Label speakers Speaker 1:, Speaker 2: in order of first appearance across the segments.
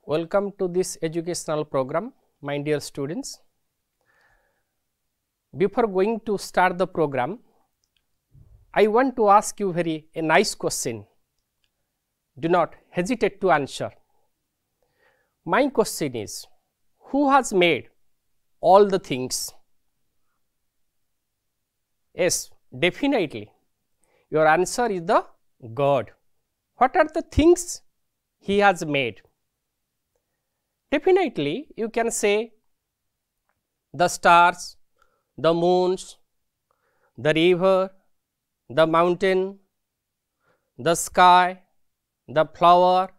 Speaker 1: Welcome to this educational program, my dear students. Before going to start the program, I want to ask you a nice question. Do not hesitate to answer. My question is, who has made all the things? Yes, definitely. Your answer is the God. What are the things He has made? Definitely, you can say the stars, the moons, the river, the mountain, the sky, the flower,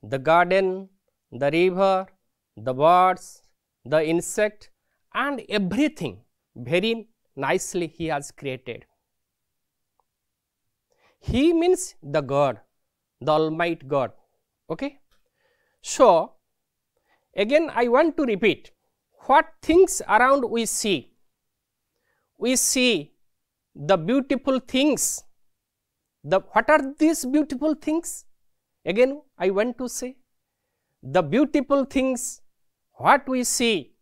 Speaker 1: the garden, the river, the birds, the insect, and everything very nicely He has created. He means the God, the Almighty God. Okay? So, again I want to repeat, what things around we see? We see the beautiful things. What are these beautiful things? Again I want to say, the beautiful things what we see,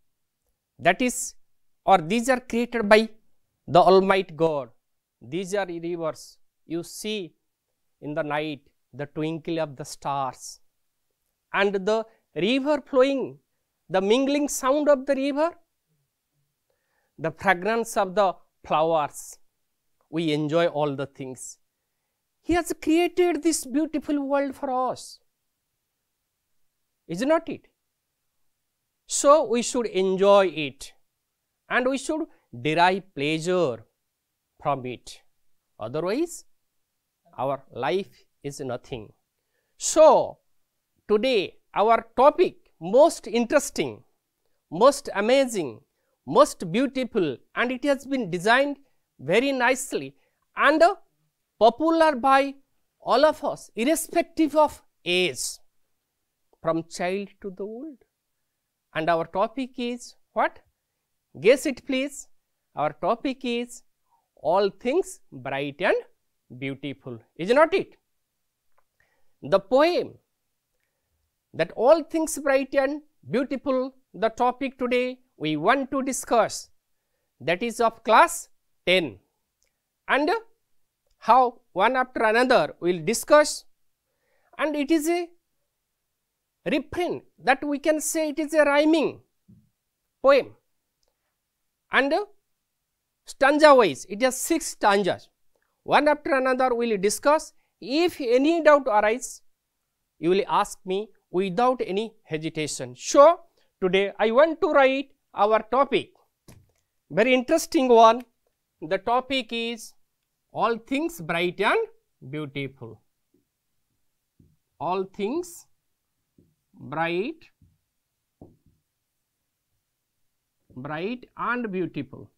Speaker 1: that is, or these are created by the Almighty God. These are rivers. You see in the night the twinkle of the stars and the river flowing, the mingling sound of the river, the fragrance of the flowers. We enjoy all the things. He has created this beautiful world for us. Is not it? So, we should enjoy it and we should derive pleasure from it. Otherwise, our life is nothing. So, today our topic, most interesting, most amazing, most beautiful, and it has been designed very nicely and popular by all of us, irrespective of age, from child to the old. And our topic is what? Guess it please. Our topic is all things bright and beautiful. Is not it? The poem that all things bright and beautiful, the topic today we want to discuss, that is of class 10, and how one after another we will discuss, and it is a refrain, that we can say it is a rhyming poem, and stanza wise it has 6 stanzas. One after another we will discuss. If any doubt arises, you will ask me without any hesitation. So, today I want to write our topic, very interesting one. The topic is all things bright and beautiful. All things bright and beautiful.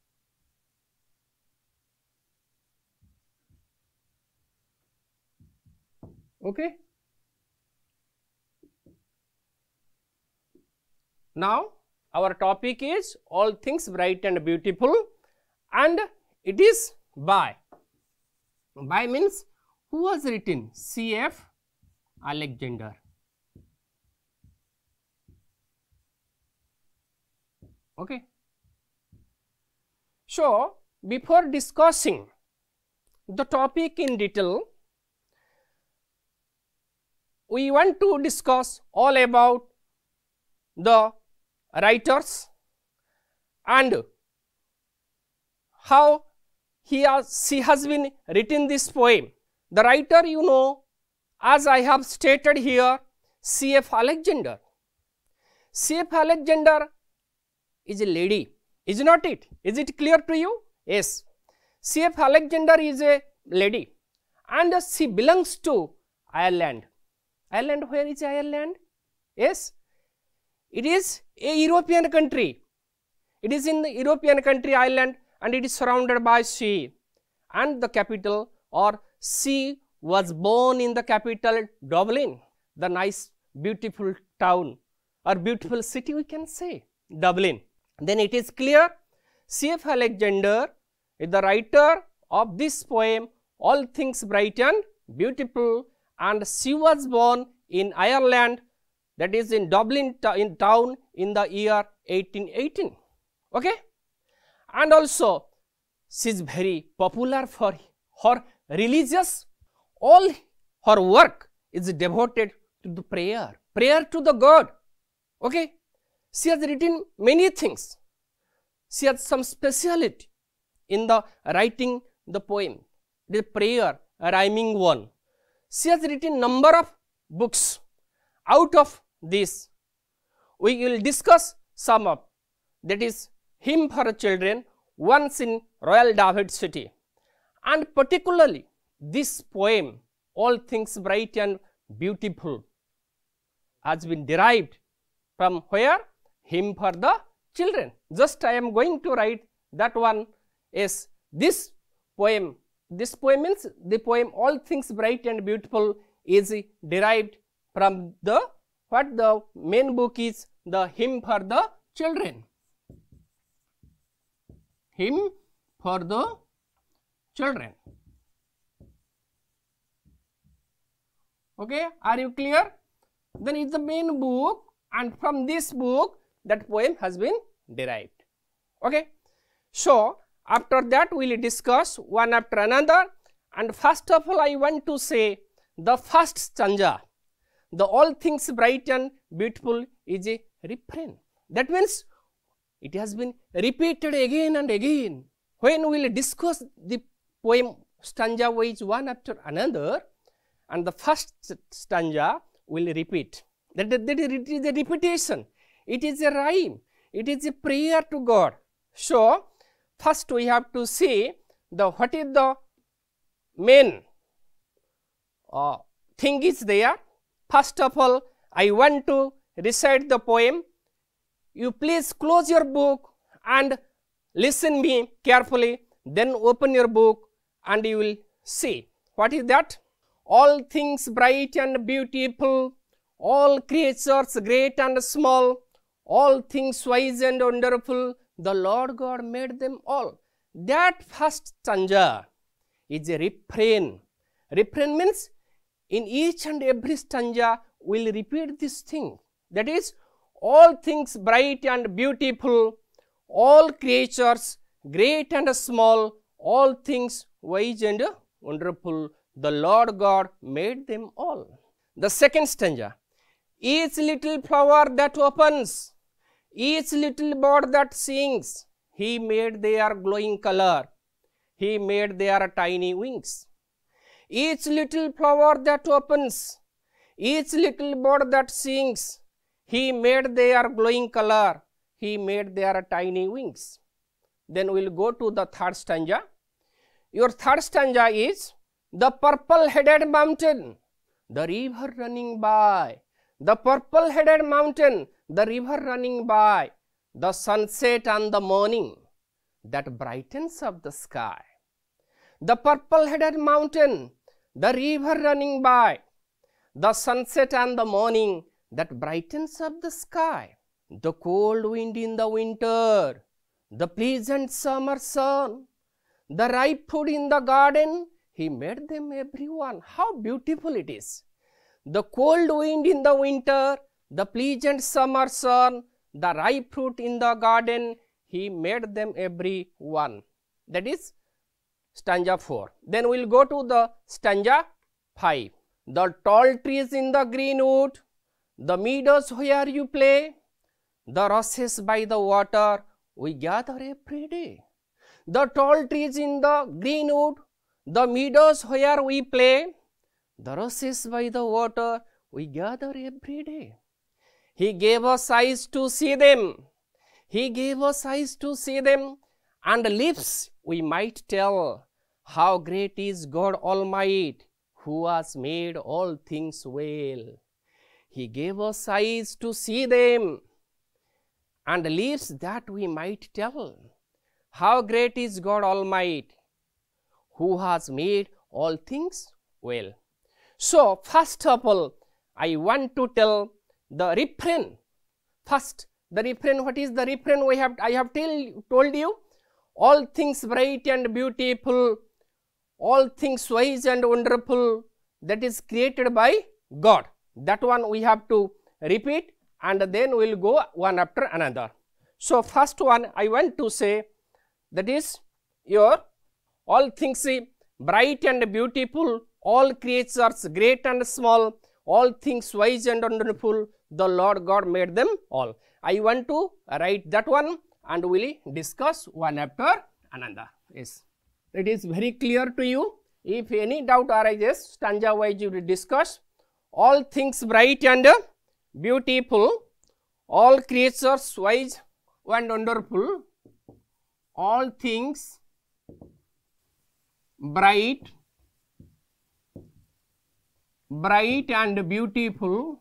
Speaker 1: Okay. Now, our topic is all things bright and beautiful, and it is by means who has written? C.F. Alexander. Okay. So, before discussing the topic in detail, we want to discuss all about the writers and how she has been written this poem. The writer, you know, as I have stated here, C.F. Alexander. C.F. Alexander is a lady, is not it? Is it clear to you? Yes. C.F. Alexander is a lady and she belongs to Ireland. Ireland, where is Ireland? Yes. It is a European country. It is in the European country, Ireland, and it is surrounded by sea. And the capital, or she was born in the capital Dublin, the nice beautiful town or beautiful city we can say, Dublin. Then it is clear C.F. Alexander is the writer of this poem, All Things Bright and Beautiful, and she was born in Ireland, that is in Dublin in town in the year 1818. Okay, and also she is very popular for her religious. All her work is devoted to the prayer to the God. Okay, she has written many things. She has some speciality in the writing the poem, the prayer, a rhyming one. She has written number of books. Out of this, we will discuss some of, that is Hymn for Children, once in Royal David City, and particularly this poem, All Things Bright and Beautiful, has been derived from where? Hymn for the Children. Just I am going to write that one is this poem. This poem means the poem All Things Bright and Beautiful is derived from the, what the main book is, the Hymn for the Children. Hymn for the Children. Okay, are you clear? Then it's the main book, and from this book that poem has been derived. Okay, so after that we will discuss one after another, and first of all I want to say the first stanza, the All Things Bright and Beautiful, is a refrain. That means it has been repeated again and again. When we will discuss the poem stanza wise one after another, and the first stanza will repeat. That it is a repetition, it is a rhyme, it is a prayer to God. So first we have to see the what is the main thing is there. First of all, I want to recite the poem. You please close your book and listen me carefully, then open your book and you will see what is that. All things bright and beautiful, all creatures great and small, all things wise and wonderful, the Lord God made them all. That first stanza is a refrain. Refrain means in each and every stanza we will repeat this thing. That is, all things bright and beautiful, all creatures great and small, all things wise and wonderful, the Lord God made them all. The second stanza, each little flower that opens, each little bird that sings, He made their glowing color, He made their tiny wings. Each little flower that opens, each little bird that sings, He made their glowing color, He made their tiny wings. Then we will go to the third stanza. Your third stanza is, the purple-headed mountain, the river running by, the purple-headed mountain, the river running by, the sunset and the morning that brightens up the sky. The purple-headed mountain, the river running by, the sunset and the morning that brightens up the sky. The cold wind in the winter, the pleasant summer sun, the ripe food in the garden, He made them everyone. How beautiful it is. The cold wind in the winter, the pleasant summer sun, the ripe fruit in the garden, He made them everyone. That is stanza 4. Then we will go to the stanza 5. The tall trees in the green wood, the meadows where you play, the rushes by the water we gather every day. The tall trees in the green wood, the meadows where we play, the rushes by the water we gather every day. He gave us eyes to see them, He gave us eyes to see them, and lips we might tell how great is God Almighty, who has made all things well. He gave us eyes to see them, and lips that we might tell how great is God Almighty, who has made all things well. So first of all, I want to tell the refrain. First, the refrain. What is the refrain? I have told you, all things bright and beautiful, all things wise and wonderful, that is created by God. That one we have to repeat and then we will go one after another. So, first one I want to say, that is your all things bright and beautiful, all creatures great and small, all things wise and wonderful, the Lord God made them all. I want to write that one and we will discuss one after another. Yes, it is very clear to you. If any doubt arises, stanza wise you will discuss. All things bright and beautiful, all creatures wise and wonderful, all things bright and beautiful.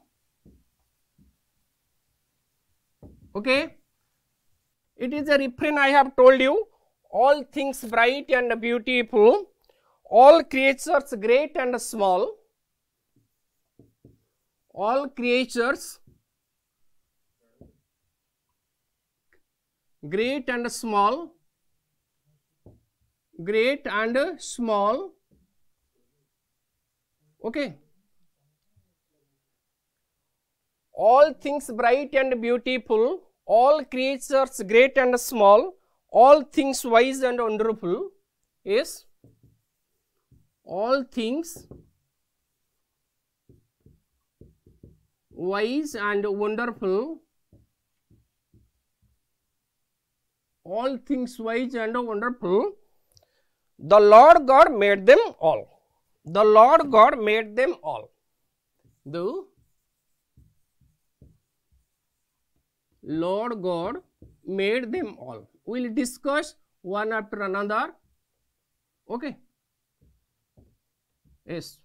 Speaker 1: Okay, it is a refrain I have told you. All things bright and beautiful, all creatures great and small, all creatures great and small, okay. All things bright and beautiful, all creatures great and small, all things wise and wonderful. Yes, all things wise and wonderful, all things wise and wonderful, the Lord God made them all. The Lord God made them all. The Lord God made them all. We will discuss one after another. Okay. Yes.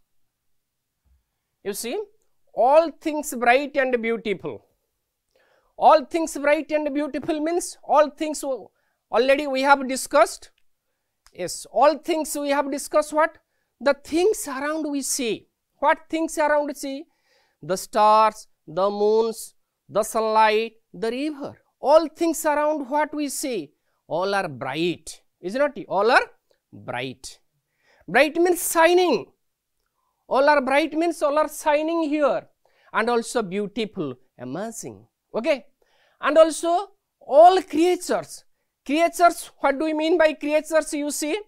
Speaker 1: You see, all things bright and beautiful. All things bright and beautiful means all things already we have discussed. Yes, all things we have discussed. What? The things around we see. What things around we see? The stars, the moons, the sunlight, the river. All things around what we see, all are bright. Is not it? All are bright. Bright means shining. All are bright means all are shining here. And also beautiful, amazing. Okay. And also all creatures. Creatures, what do we mean by creatures? You see,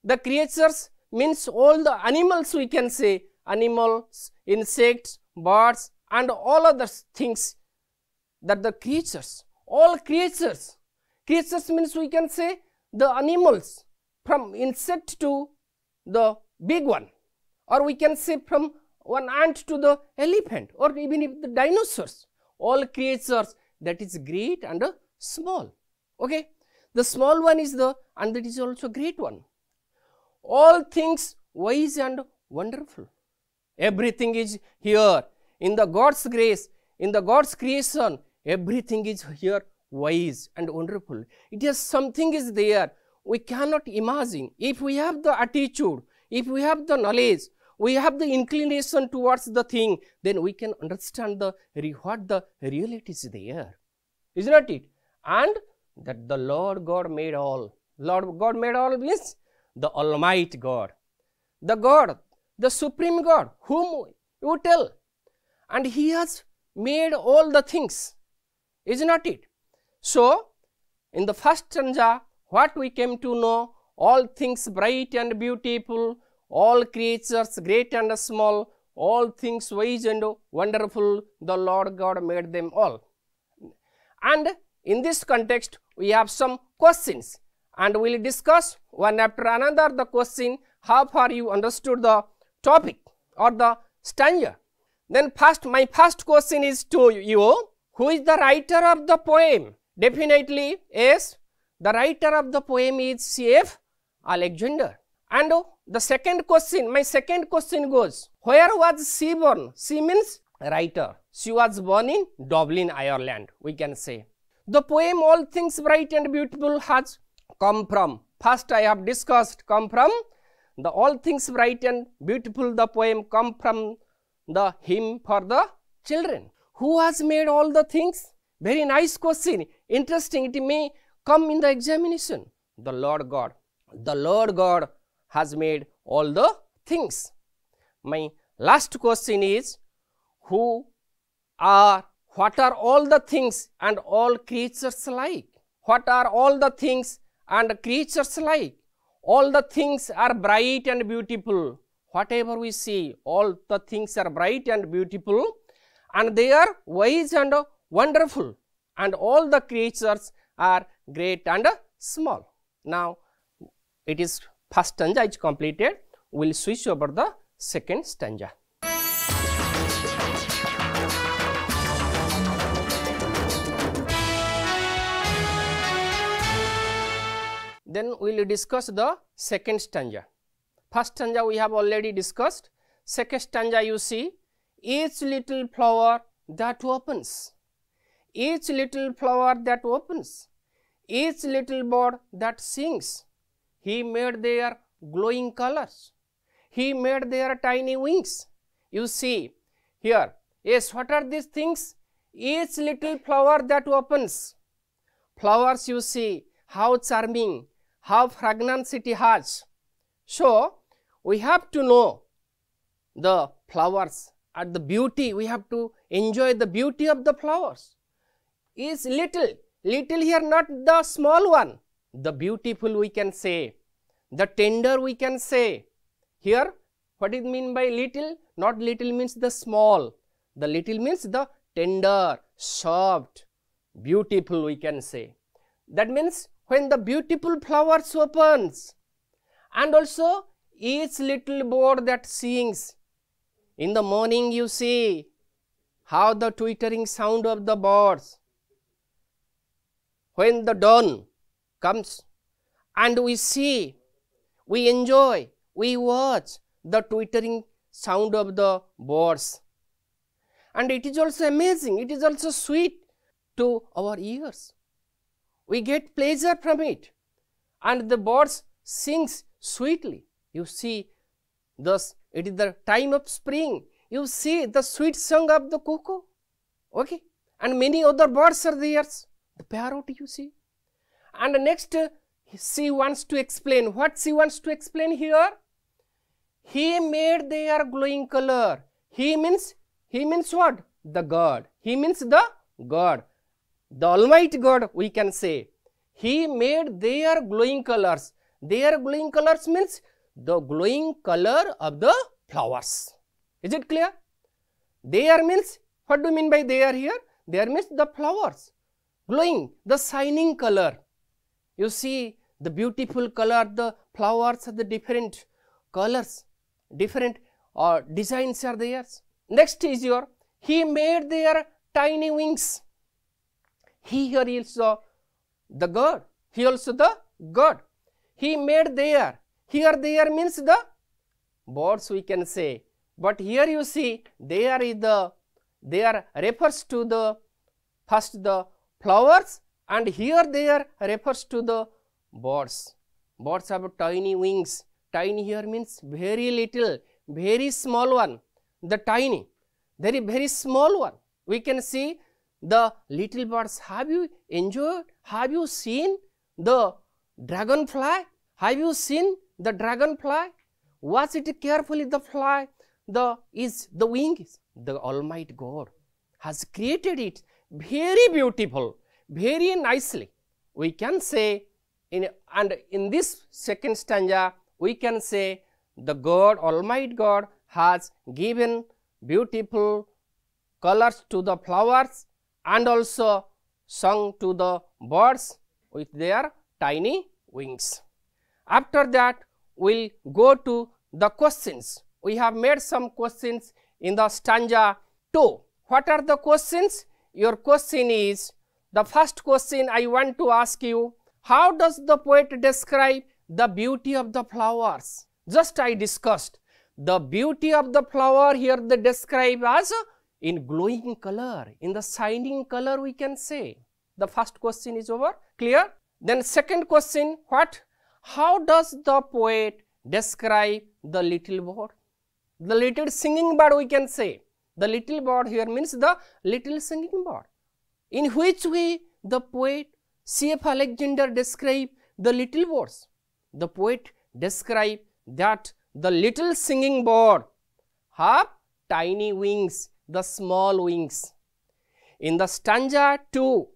Speaker 1: the creatures means all the animals, we can say, animals, insects, birds and all other things, that the creatures, all creatures. Creatures means we can say the animals, from insect to the big one, or we can say from one ant to the elephant, or even if the dinosaurs. All creatures, that is great and small. Okay, the small one is the, and that is also great one. All things wise and wonderful. Everything is here in the God's grace, in the God's creation. Everything is here wise and wonderful. It is something is there we cannot imagine. If we have the attitude, if we have the knowledge, we have the inclination towards the thing, then we can understand the what the reality is there. Is not it? And that the Lord God made all. Lord God made all means the Almighty God. The God, the Supreme God, whom you tell. And He has made all the things. Is not it? So, in the first stanza, what we came to know, all things bright and beautiful, all creatures great and small, all things wise and wonderful, the Lord God made them all. And in this context, we have some questions and we will discuss one after another the question, how far you understood the topic or the stanza. Then first, my first question is to you, who is the writer of the poem? Definitely, yes, the writer of the poem is C.F. Alexander. And the second question, my second question goes, where was she born? She means writer. She was born in Dublin, Ireland, we can say. The poem All Things Bright and Beautiful has come from, first I have discussed, come from the All Things Bright and Beautiful, the poem come from the hymn for the children. Who has made all the things? Very nice question, interesting, it may come in the examination. The Lord God. The Lord God has made all the things. My last question is, who are, what are all the things and all creatures like? What are all the things and creatures like? All the things are bright and beautiful. Whatever we see, all the things are bright and beautiful, and they are wise and wonderful, and all the creatures are great and small. Now, it is first stanza is completed. We will switch over the second stanza. Then we will discuss the second stanza. First stanza we have already discussed. Second stanza you see, each little flower that opens, each little flower that opens, each little bird that sings, he made their glowing colors, he made their tiny wings. You see here, yes, what are these things? Each little flower that opens. Flowers you see, how charming, how fragrance it has. So, we have to know the flowers and the beauty, we have to enjoy the beauty of the flowers. Is little, little here not the small one, the beautiful we can say, the tender we can say. Here, what is mean by little? Not little means the small, the little means the tender, soft, beautiful we can say. That means when the beautiful flowers opens, and also each little bird that sings. In the morning you see how the twittering sound of the birds. When the dawn comes and we see, we enjoy, we watch the twittering sound of the birds. And it is also amazing, it is also sweet to our ears. We get pleasure from it, and the birds sings sweetly. You see, thus it is the time of spring. You see the sweet song of the cuckoo, okay, and many other birds are there. The parrot you see, and next she wants to explain. What she wants to explain here? He made their glowing color. He means what? The God. He means the God. The Almighty God we can say. He made their glowing colors. Their glowing colors means the glowing color of the flowers. Is it clear? Their means, what do you mean by their here? There means the flowers. Glowing, the shining color. You see the beautiful color, the flowers are the different colors, different designs are there. Next is your, he made their tiny wings. He here is the God. He also the God. He made their. Here there means the birds we can say. But here you see there is the, there refers to the first the flowers, and here there refers to the birds. Birds have tiny wings. Tiny here means very little, very small one. The tiny, very small one. We can see the little birds. Have you enjoyed? Have you seen the dragonfly? Have you seen the dragonfly? Watch it carefully, the fly, the wing is. The Almighty God has created it very beautiful, very nicely. We can say, in this second stanza, we can say the God, Almighty God has given beautiful colors to the flowers and also sung to the birds with their tiny wings. After that, we will go to the questions. We have made some questions in the stanza 2. What are the questions? Your question is, the first question I want to ask you, how does the poet describe the beauty of the flowers? Just I discussed the beauty of the flower here they describe as in glowing color, in the shining color we can say. The first question is over, clear? Then second question, what? How does the poet describe the little bird? The little singing bird we can say. The little bird here means the little singing bird. In which way the poet C.F. Alexander describe the little birds? The poet describe that the little singing bird have tiny wings, the small wings. in the stanza 2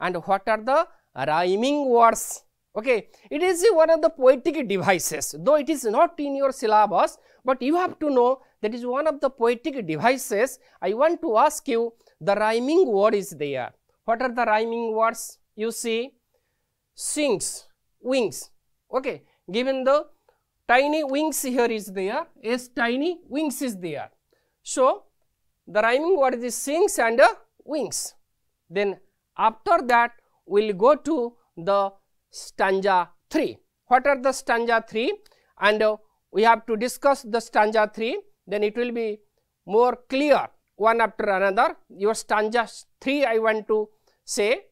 Speaker 1: and what are the rhyming words. Okay, it is one of the poetic devices, though it is not in your syllabus, but you have to know that is one of the poetic devices. I want to ask you, the rhyming word is there. What are the rhyming words? You see, sings, wings. Okay, given the tiny wings here is there, yes, tiny wings is there. So, the rhyming word is sings and wings. Then after that we will go to the stanza 3. What are the stanza 3? And we have to discuss the stanza 3, then it will be more clear one after another. Your stanza 3 I want to say,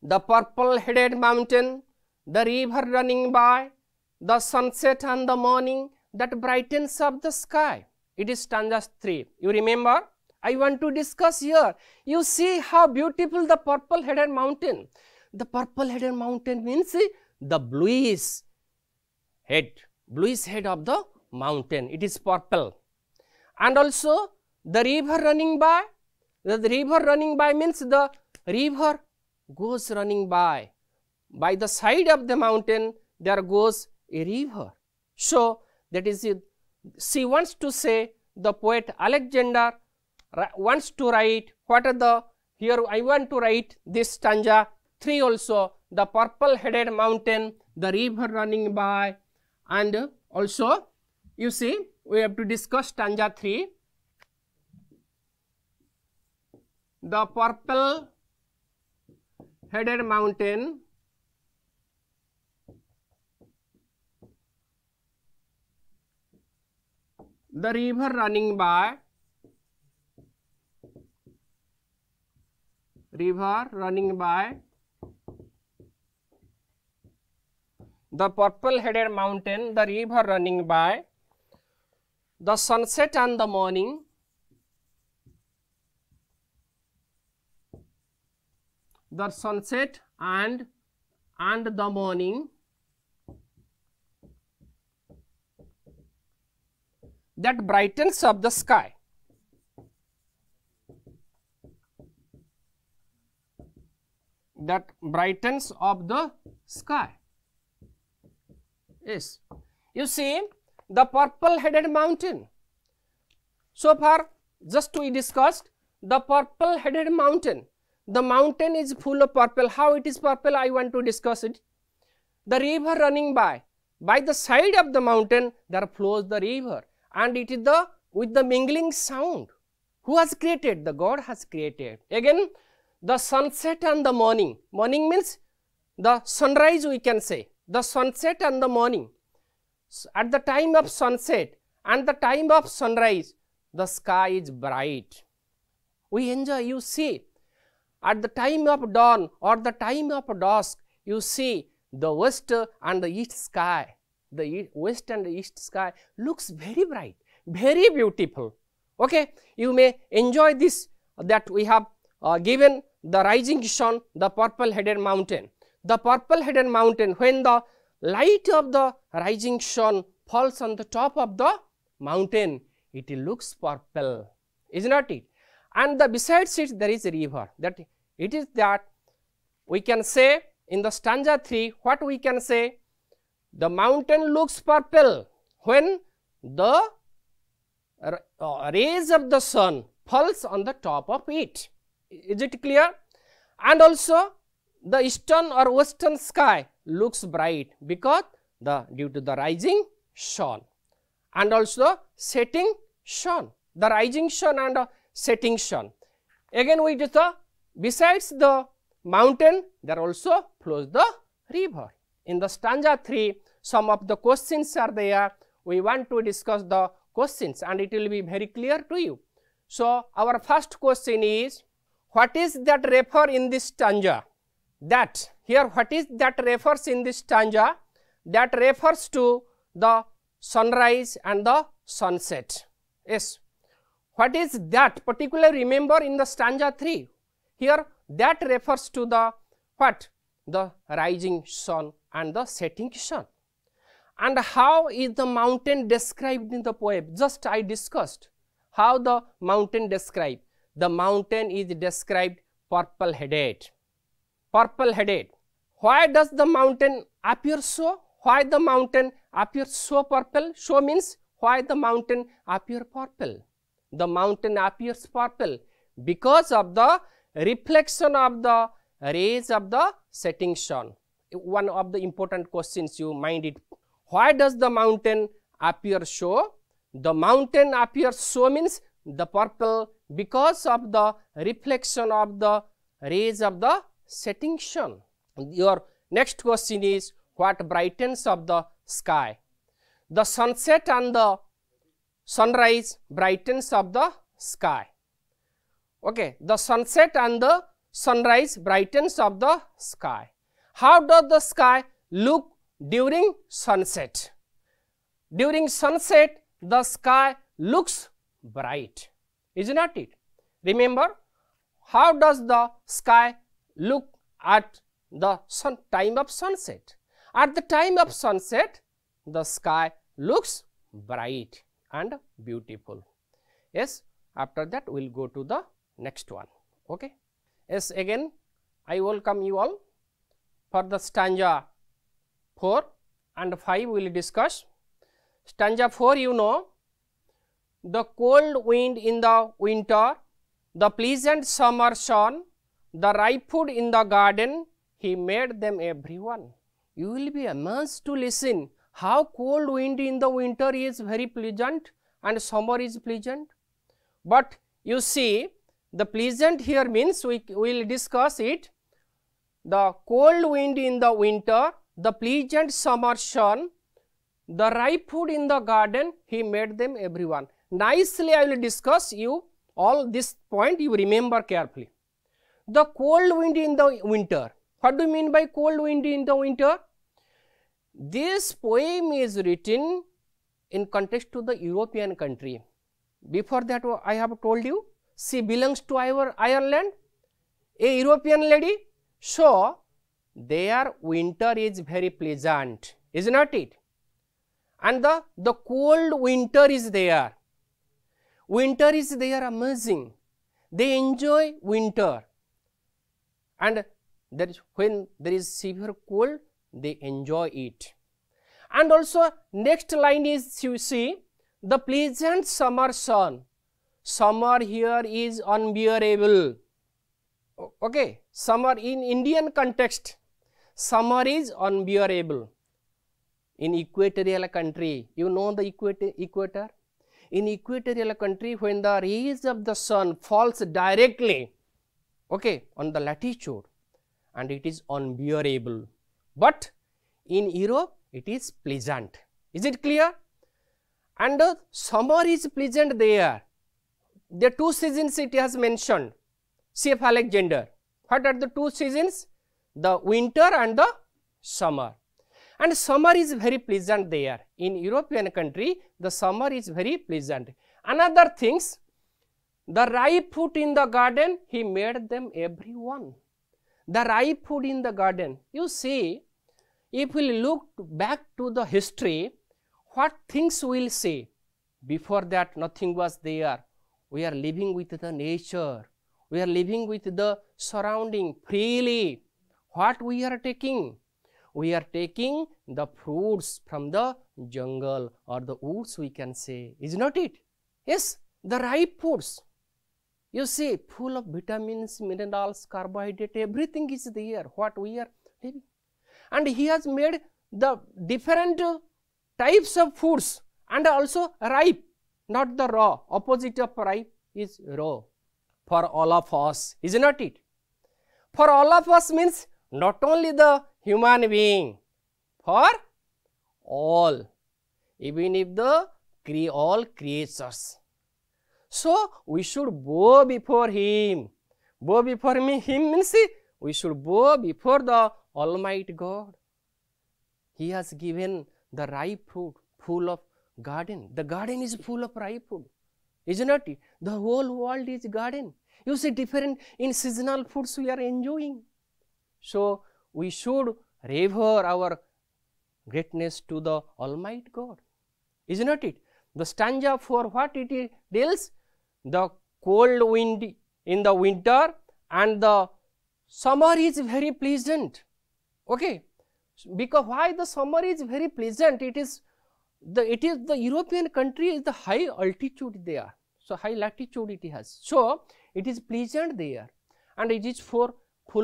Speaker 1: the purple headed mountain, the river running by, the sunset and the morning that brightens up the sky. It is stanza 3. You remember? I want to discuss here. You see how beautiful the purple headed mountain. The purple headed mountain means the bluish head of the mountain. It is purple. And also the river running by. The river running by means the river goes running by. By the side of the mountain there goes a river. So that is it. She wants to say, the poet Alexander wants to write, what are the, here I want to write this stanza 3 also, the purple headed mountain, the river running by, and also you see we have to discuss stanza 3, the purple headed mountain, the river running by, the purple headed mountain, the river running by, the sunset and the morning, the sunset and the morning that brightens up the sky. That brightens up the sky. Yes, you see the purple headed mountain. So far just we discussed the purple headed mountain. The mountain is full of purple. How it is purple? I want to discuss it. The river running by the side of the mountain there flows the river, and it is the with the mingling sound. Who has created? The God has created. Again, the sunset and the morning. Morning means the sunrise, we can say. The sunset and the morning. At the time of sunset and the time of sunrise, the sky is bright. We enjoy, you see. At the time of dawn or the time of dusk, you see the west and the east sky. The west and the east sky looks very bright, very beautiful. Okay, you may enjoy this, that we have given the rising sun, the purple headed mountain. The purple headed mountain, when the light of the rising sun falls on the top of the mountain, it looks purple, is not it? And besides it there is a river. That it is that we can say in the stanza 3, what we can say? The mountain looks purple when the rays of the sun falls on the top of it. Is it clear? And also the eastern or western sky looks bright because due to the rising sun, and also setting sun. The rising sun and setting sun. Again we do the, besides the mountain there also flows the river. In the stanza 3 some of the questions are there. We want to discuss the questions and it will be very clear to you. So our first question is, what is that refer in this stanza? That here what is that refers in this stanza? That refers to the sunrise and the sunset. Yes. What is that particularly? Remember in the stanza 3, here that refers to the what? The rising sun and the setting sun. And how is the mountain described in the poem? Just I discussed how the mountain described. the mountain is described purple headed. Purple headed. Why does the mountain appear so? Why the mountain appears so purple? So means why the mountain appear purple? The mountain appears purple because of the reflection of the rays of the setting sun. One of the important questions, you mind it. Why does the mountain appear so? The mountain appears so means the purple because of the reflection of the rays of the setting sun. Your next question is, what brightens of the sky? The sunset and the sunrise brightens of the sky. Okay, the sunset and the sunrise brightens of the sky. How does the sky look during sunset? During sunset, the sky looks bright, is not it? Remember, how does the sky look at the time of sunset? At the time of sunset, the sky looks bright and beautiful. Yes, after that we will go to the next one. Okay. Yes, again I welcome you all for the stanza 4 and 5 we will discuss. Stanza 4, you know, the cold wind in the winter, the pleasant summer sun, the ripe food in the garden, he made them everyone. You will be amazed to listen how cold wind in the winter is very pleasant and summer is pleasant. But you see, the pleasant here means we will discuss it. The cold wind in the winter, the pleasant summer sun, the ripe food in the garden, he made them everyone. Nicely I will discuss you all this point, you remember carefully. The cold wind in the winter. What do you mean by cold wind in the winter? This poem is written in context to the European country. Before that I have told you, she belongs to Ireland, a European lady. So, their winter is very pleasant, is not it? And the cold winter is there. Winter is there amazing. They enjoy winter. And that is when there is severe cold, they enjoy it. And also next line is, you see, the pleasant summer sun. Summer here is unbearable. Okay, summer in Indian context, summer is unbearable. In equatorial country, you know the equator? In equatorial country, when the rays of the sun falls directly, okay, on the latitude, and it is unbearable. But in Europe, it is pleasant. Is it clear? And summer is pleasant there. The two seasons it has mentioned. C.F. Alexander. What are the two seasons? The winter and the summer. And summer is very pleasant there. In European country, the summer is very pleasant. Another things, the ripe fruit in the garden, he made them everyone. The ripe fruit in the garden. You see, if we look back to the history, what things we will see? Before that, nothing was there. We are living with the nature. We are living with the surrounding freely. What we are taking? We are taking the fruits from the jungle or the woods, we can say. Is not it? Yes, the ripe fruits. You see, full of vitamins, minerals, carbohydrate, everything is there, what we are living. And he has made the different types of foods and also ripe, not the raw. Opposite of ripe is raw for all of us, is not it? For all of us means not only the human being, for all, even if the all creatures. So, we should bow before him. Bow before him means we should bow before the Almighty God. He has given the ripe fruit full of garden. The garden is full of ripe fruit, isn't it? The whole world is garden. You see, different in seasonal foods we are enjoying. So, we should revere our greatness to the Almighty God, isn't it? The stanza for what it deals? The cold wind in the winter, and the summer is very pleasant. Okay, because why the summer is very pleasant? It is the European country is the high altitude there, so high latitude it has, so it is pleasant there, and it is full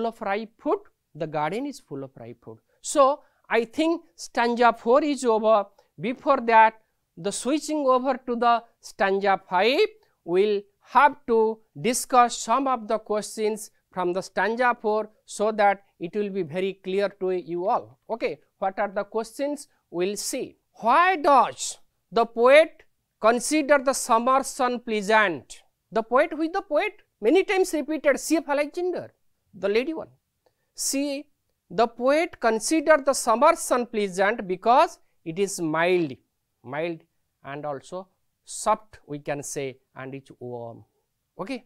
Speaker 1: of ripe fruit. The garden is full of ripe fruit. So I think stanza 4 is over. Before that, the switching over to the stanza 5, we'll have to discuss some of the questions from the stanza 4, so that it will be very clear to you all. Okay, what are the questions? We'll see. Why does the poet consider the summer sun pleasant? The poet, who is the poet? Many times repeated, C.F. Alexander, the lady one. See, the poet considered the summer sun pleasant because it is mild and also soft, we can say, and it's warm. Okay,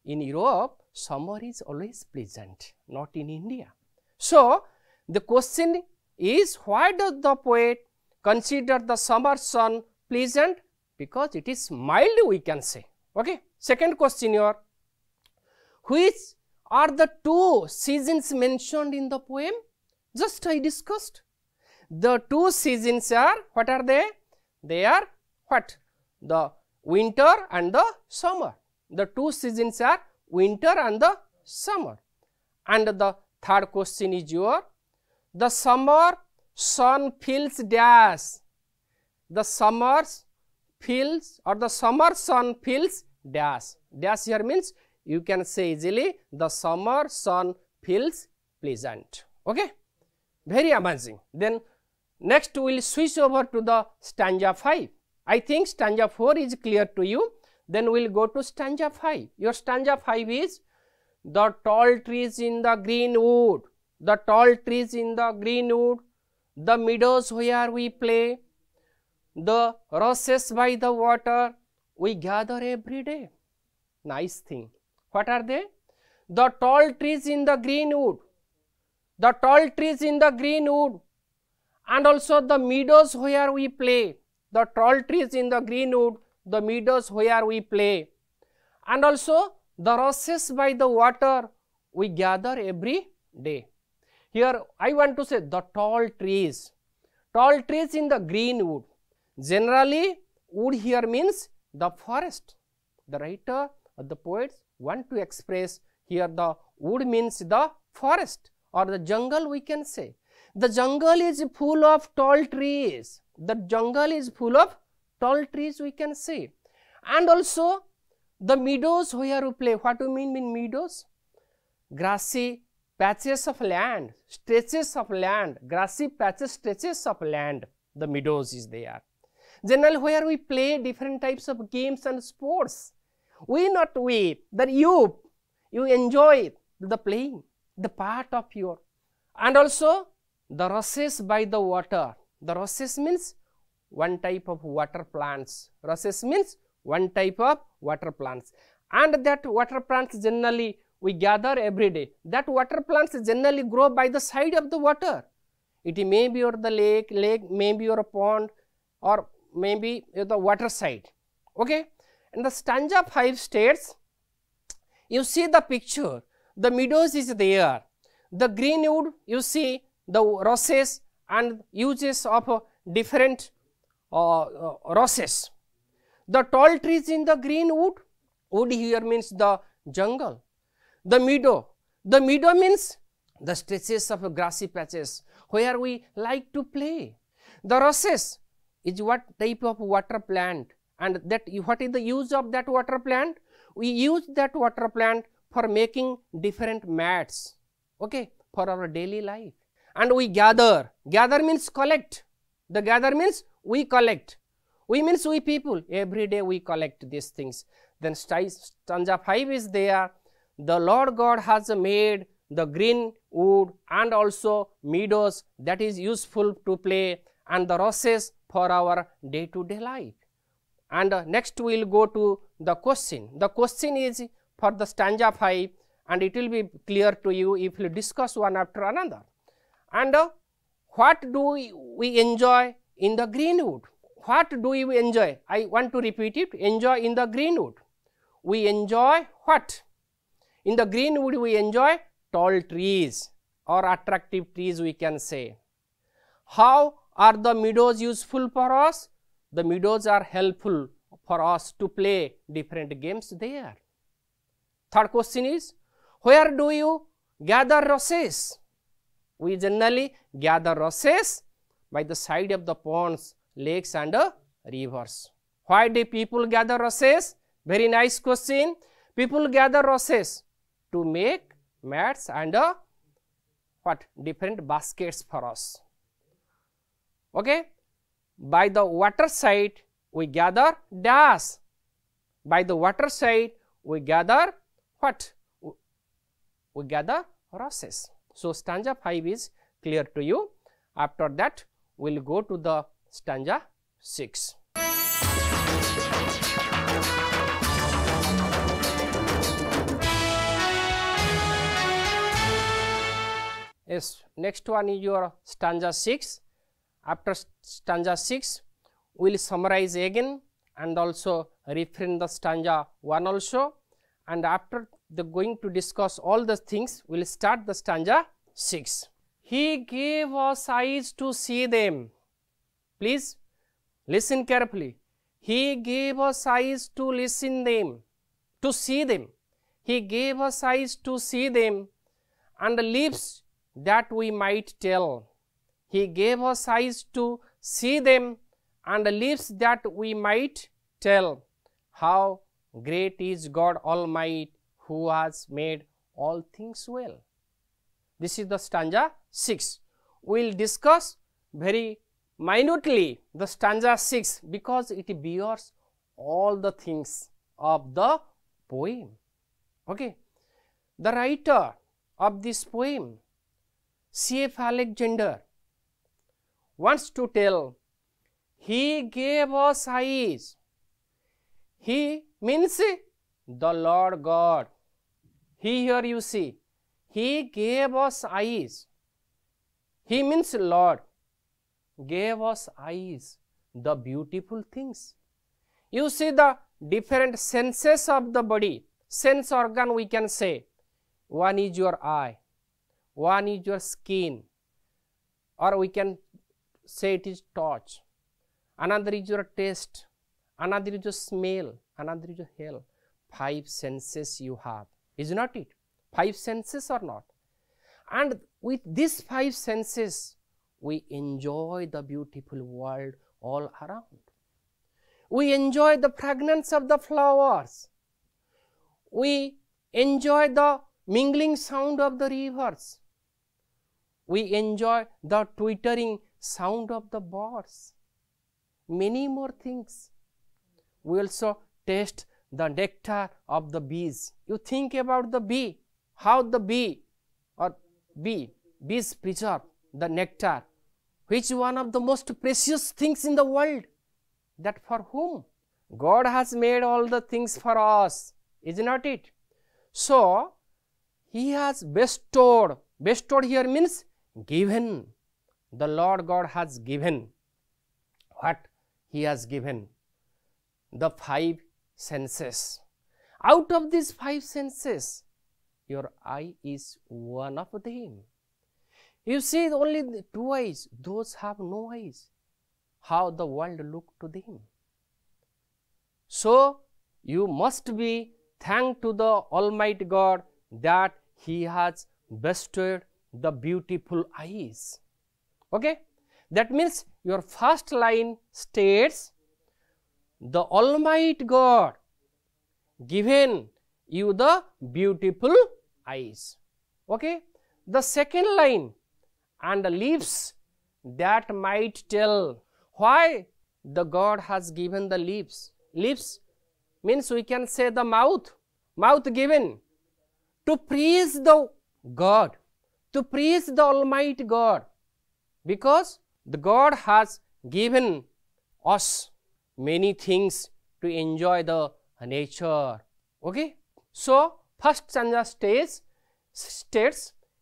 Speaker 1: in Europe, summer is always pleasant, not in India. So the question is, why does the poet consider the summer sun pleasant? Because it is mild, we can say. Okay. Second question here, which are the 2 seasons mentioned in the poem? Just I discussed. The 2 seasons are, what are they? They are what? The winter and the summer. The 2 seasons are winter and the summer. And the third question is your, the summer sun feels dash. The summer feels, or the summer sun feels dash. Dash here means, you can say easily, the summer sun feels pleasant. Okay, very amazing. Then next we will switch over to the stanza 5. I think stanza 4 is clear to you. Then we will go to stanza 5. Your stanza 5 is, the tall trees in the green wood, the tall trees in the green wood, the meadows where we play, the rushes by the water, we gather every day. Nice thing. What are they? The tall trees in the green wood, the tall trees in the green wood, and also the meadows where we play, the tall trees in the green wood, the meadows where we play, and also the rushes by the water, we gather every day. Here I want to say the tall trees in the green wood. Generally, wood here means the forest. The writer or the poets want to express here the wood means the forest or the jungle, we can say. The jungle is full of tall trees. The jungle is full of tall trees, we can say. And also the meadows where we play. What do you mean in meadows? Grassy patches of land, stretches of land, grassy patches, stretches of land. The meadows is there. Generally where we play different types of games and sports. You enjoy the playing, the part of your. And also the rushes by the water. The rushes means one type of water plants. Rushes means one type of water plants. And that water plants generally we gather every day. That water plants generally grow by the side of the water. It may be over the lake, maybe or a pond, or maybe the water side. Okay. In the stanza 5 states, you see the picture, the meadows is there, the green wood, you see the rushes and uses of different rushes. The tall trees in the green wood, wood here means the jungle. The meadow means the stretches of grassy patches where we like to play. The rushes is what type of water plant, and that what is the use of that water plant? We use that water plant for making different mats, okay, for our daily life. And we gather means collect. The gather means we collect. We means we people, every day we collect these things. Then stanza 5 is there. The Lord God has made the green wood and also meadows that is useful to play, and the rushes for our day-to-day life. And next we will go to the question. The question is for the stanza 5, and it will be clear to you if you discuss one after another. And what do we enjoy in the green wood? What do we enjoy? I want to repeat it. Enjoy in the green wood. We enjoy what? In the greenwood we enjoy tall trees or attractive trees, we can say. How are the meadows useful for us? The meadows are helpful for us to play different games there. Third question is, where do you gather rushes? We generally gather rushes by the side of the ponds, lakes and rivers. Why do people gather rushes? Very nice question. People gather rushes to make mats and different baskets for us. Okay. By the water side we gather dash. By the water side we gather what? We gather rushes. So stanza 5 is clear to you. After that we will go to the stanza 6. Yes, next one is your stanza 6. After stanza 6, we will summarize again and also refrain the stanza 1 also, and after the going to discuss all the things, we will start the stanza 6. He gave us eyes to see them. Please listen carefully. He gave us eyes to listen them, to see them. He gave us eyes to see them and lips that we might tell. He gave us eyes to see them and lips that we might tell. How great is God Almighty, who has made all things well. This is the stanza 6. We will discuss very minutely the stanza 6 because it bears all the things of the poem. Okay. The writer of this poem, C.F. Alexander, wants to tell, he gave us eyes. He means the Lord God. He here you see, he gave us eyes. He means Lord gave us eyes, the beautiful things. You see the different senses of the body, sense organ we can say. One is your eye, one is your skin, or we can say it is touch, another is your taste, another is your smell, another is your health. 5 senses you have, is not it? 5 senses or not? And with these 5 senses, we enjoy the beautiful world all around. We enjoy the fragrance of the flowers. We enjoy the mingling sound of the rivers. We enjoy the twittering sound of the birds. Many more things. We also taste the nectar of the bees. You think about the bee, how the bees preserve the nectar, which is one of the most precious things in the world. That for whom? God has made all the things for us, is not it? So, he has bestowed. Bestowed here means given. The Lord God has given. What? He has given the 5 senses. Out of these 5 senses, your eye is one of them. You see only 2 eyes, those have no eyes. How the world look to them. So, you must be thankful to the Almighty God that He has bestowed the beautiful eyes. Okay? That means your first line states, the Almighty God given you the beautiful eyes. Okay? The second line, and the lips that might tell. Why the God has given the lips? Lips means we can say the mouth. Mouth given to praise the God, to praise the Almighty God, because the God has given us many things to enjoy the nature. Okay? So, first stanza states,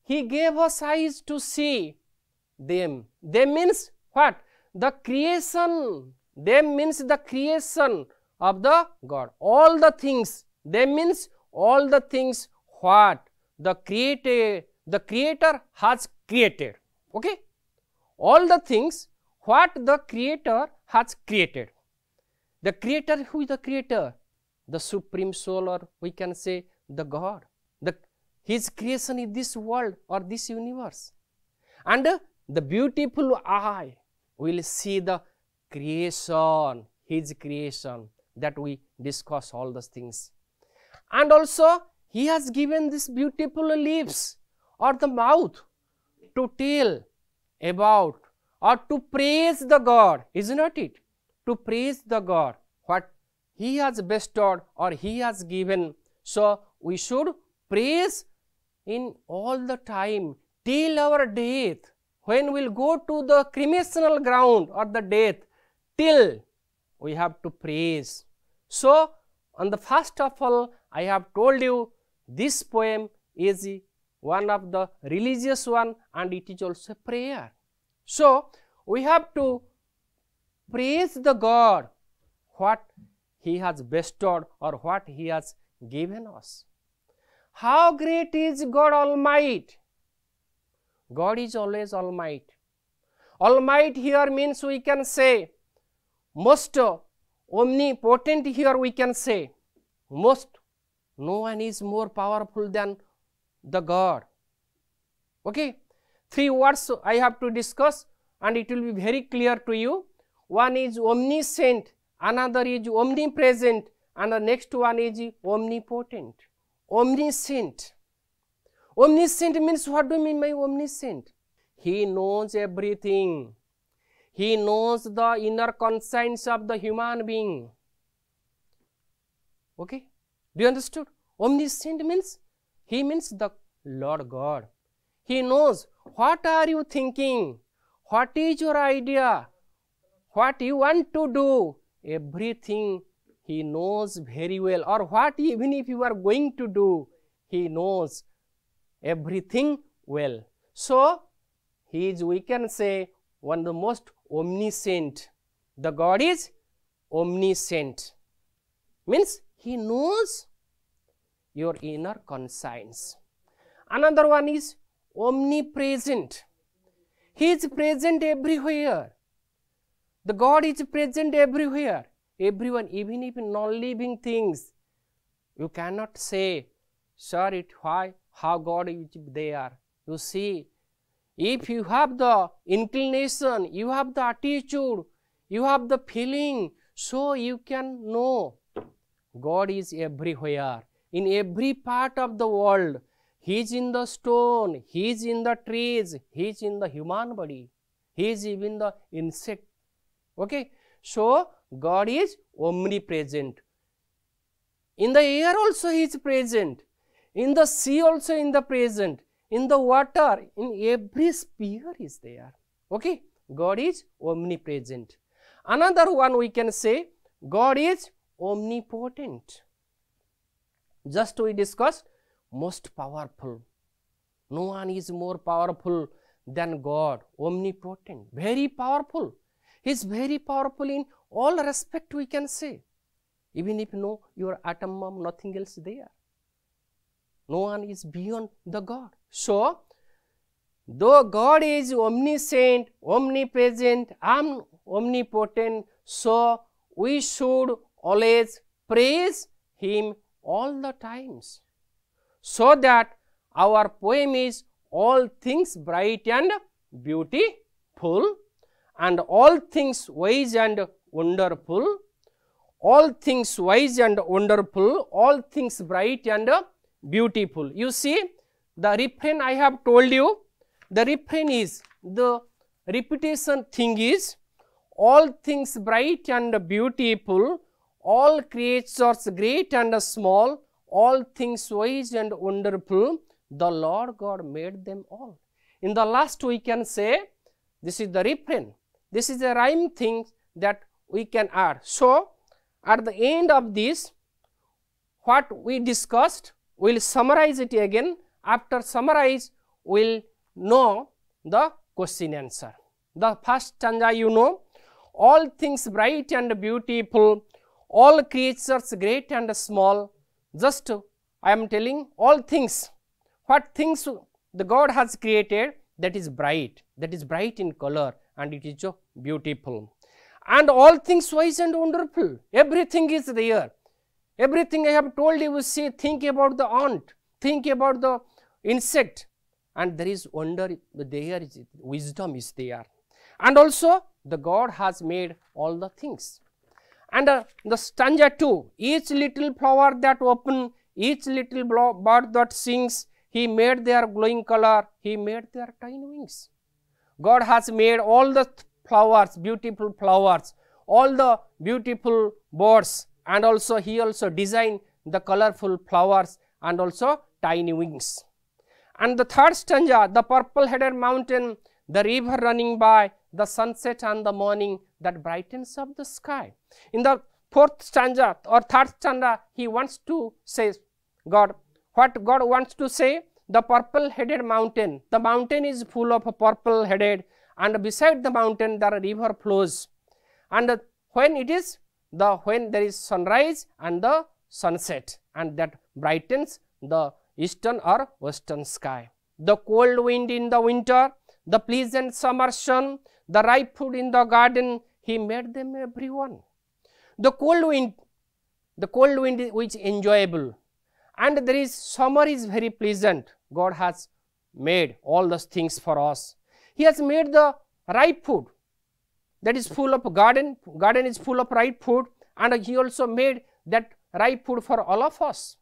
Speaker 1: he gave us eyes to see them. Them means what? The creation. Them means the creation of the God. All the things. Them means all the things what the creator has created. Okay, all the things what the creator has created. The creator, who is the creator? The supreme soul, or we can say the God. His creation is this world or this universe. And the beautiful eye will see the creation, his creation, that we discuss all those things. And also he has given this beautiful lips or the mouth to tell about or to praise the God, is not it? To praise the God, what he has bestowed or he has given. So we should praise in all the time till our death. When we'll go to the cremational ground or the death, till we have to praise. So on the first of all, I have told you this poem is one of the religious one, and it is also prayer. So we have to praise the God, what he has bestowed or what he has given us. How great is God Almighty? God is always Almighty. Almighty here means we can say most omnipotent, here we can say most. No one is more powerful than the God. Okay, 3 words I have to discuss and it will be very clear to you. One is omniscient, another is omnipresent, and the next one is omnipotent. Omniscient. Omniscient means, what do you mean by omniscient? He knows everything. He knows the inner conscience of the human being. Okay, do you understood? Omniscient means, he means the Lord God. He knows what are you thinking, what is your idea, what you want to do, everything he knows very well, or what even if you are going to do, he knows everything well. So he is, we can say, one of the most omniscient. The God is omniscient, means he knows your inner conscience. Another one is omnipresent. He is present everywhere. The God is present everywhere. Everyone, even if non-living things, you cannot say, sir, how God is there. You see, if you have the inclination, you have the attitude, you have the feeling, so you can know God is everywhere, in every part of the world. He is in the stone, he is in the trees, he is in the human body, he is even the insect. Okay, so God is omnipresent. In the air also he is present, in the sea also in the present, in the water, in every sphere is there. Okay, God is omnipresent. Another one we can say, God is omnipotent. Just we discussed, most powerful. No one is more powerful than God. Omnipotent, very powerful. He is very powerful in all respect, we can say. Even if no, your atom bomb, nothing else there. No one is beyond the God. So, though God is omniscient, omnipresent, and omnipotent, so we should always praise him all the times, so that our poem is all things bright and beautiful, and all things wise and wonderful, all things wise and wonderful, all things bright and beautiful. You see, the refrain I have told you, the refrain is, the repetition thing is, all things bright and beautiful, all creatures great and small, all things wise and wonderful, the Lord God made them all. In the last we can say, this is the refrain, this is a rhyme thing that we can add. So, at the end of this, what we discussed, we will summarize it again. After summarize, we will know the question answer. The first stanza you know, all things bright and beautiful, all creatures great and small. Just I am telling all things, what things the God has created, that is bright in color, and it is so beautiful. And all things wise and wonderful, everything is there. Everything I have told you, see, think about the ant, think about the insect, and there is wonder there, is wisdom is there. And also the God has made all the things. And the stanza 2, each little flower that open, each little bird that sings, he made their glowing color, he made their tiny wings. God has made all the flowers, beautiful flowers, all the beautiful birds, and also he also designed the colorful flowers and also tiny wings. And the third stanza, the purple headed mountain, the river running by, the sunset and the morning that brightens up the sky. In the fourth stanza or third stanza, he wants to say, God, what God wants to say, the purple headed mountain, the mountain is full of purple headed, and beside the mountain the river flows, and when it is when there is sunrise and the sunset, and that brightens the eastern or western sky. The cold wind in the winter, the pleasant summer sun, the ripe food in the garden, he made them everyone. The cold wind which is enjoyable, and there is summer is very pleasant. God has made all those things for us. He has made the ripe food, that is full of garden is full of ripe food, and he also made that ripe food for all of us.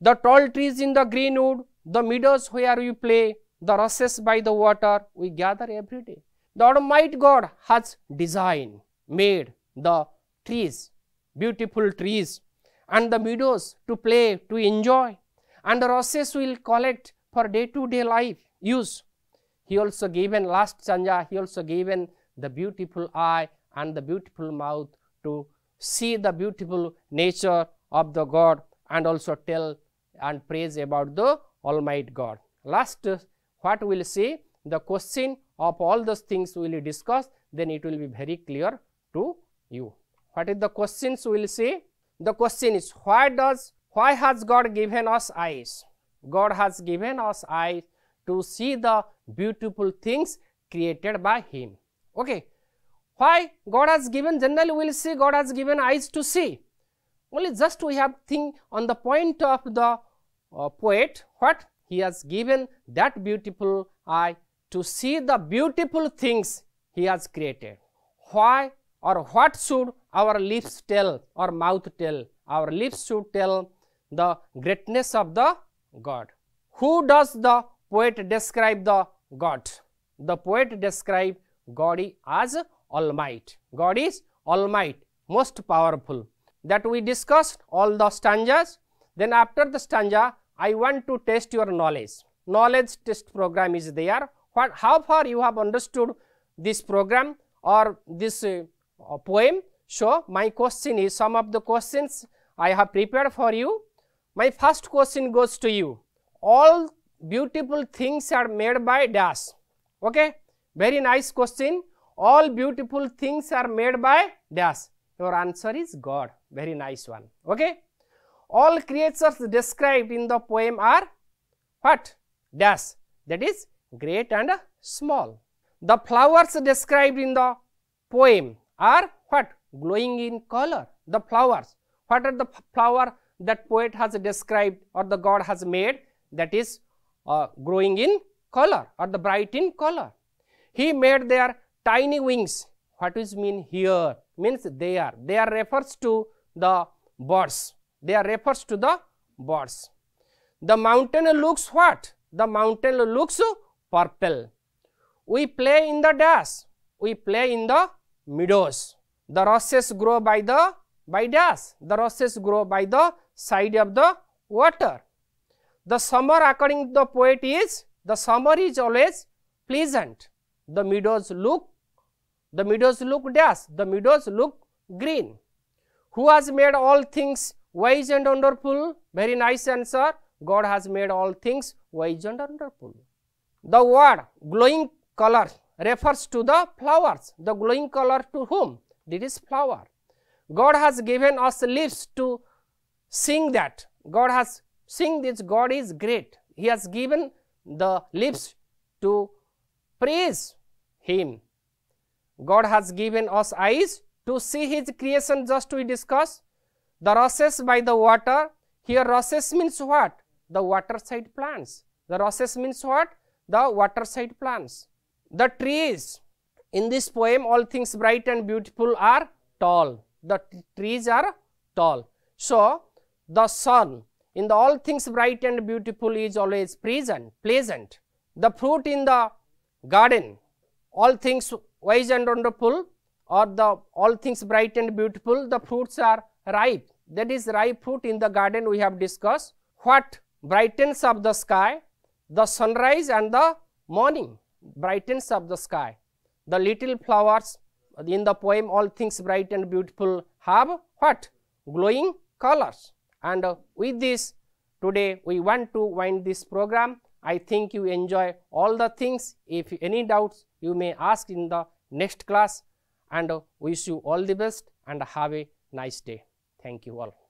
Speaker 1: The tall trees in the green wood, the meadows where we play, the rushes by the water we gather every day. The Almighty God has designed, made the trees, beautiful trees, and the meadows to play, to enjoy, and the rushes will collect for day-to-day life use. He also given, last stanza, he also given the beautiful eye and the beautiful mouth to see the beautiful nature of the God, and also tell and praise about the Almighty God. Last, what we will see, the question of all those things we will discuss, then it will be very clear to you. What is the questions we will see? The question is, why has God given us eyes? God has given us eyes to see the beautiful things created by him. Okay. Why God has given, generally we will see God has given eyes to see. Only just we have think on the point of the poet, what he has given that beautiful eye to see the beautiful things he has created. Why or what should our lips tell or mouth tell? Our lips should tell the greatness of the God. Who does the poet describe the God? The poet describe God as Almighty. God is Almighty, most powerful. That we discussed all the stanzas. Then after the stanza, I want to test your knowledge. Knowledge test program is there. How far you have understood this program or this poem? So my question is, some of the questions I have prepared for you. My first question goes to you. All beautiful things are made by dash. Okay, very nice question. All beautiful things are made by dash. Your answer is God. Very nice one. Okay. All creatures described in the poem are what? Dash. That is great and small. The flowers described in the poem are what? Glowing in color. The flowers. What are the flower that poet has described or the God has made? That is glowing in color or the bright in color. He made their tiny wings. What is mean here? Means they are refers to the birds. They are refers to the birds. The mountain looks what? The mountain looks purple. We play in the dash. We play in the meadows. The rushes grow by dash. The rushes grow by the side of the water. The summer, according to the poet, is the summer is always pleasant. The meadows look dash. The meadows look green. Who has made all things wise and wonderful? Very nice answer. God has made all things wise and wonderful. The word glowing color refers to the flowers. The glowing color to whom? This is flower. God has given us lips to sing that. God has seeing this God is great. He has given the lips to praise Him. God has given us eyes to see His creation, just we discuss. The rushes by the water, here rushes means what? The waterside plants. The rushes means what? The waterside plants. The trees, in this poem, all things bright and beautiful are tall. The trees are tall. So, the sun in the all things bright and beautiful is always pleasant. The fruit in the garden, all things wise and wonderful, or the all things bright and beautiful, the fruits are ripe. That is ripe fruit in the garden we have discussed. What brightens up the sky? The sunrise and the morning brightens up the sky. The little flowers in the poem, all things bright and beautiful, have what? Glowing colors. And with this, today we want to wind this program. I think you enjoy all the things. If any doubts, you may ask in the next class, and wish you all the best and have a nice day. Thank you all.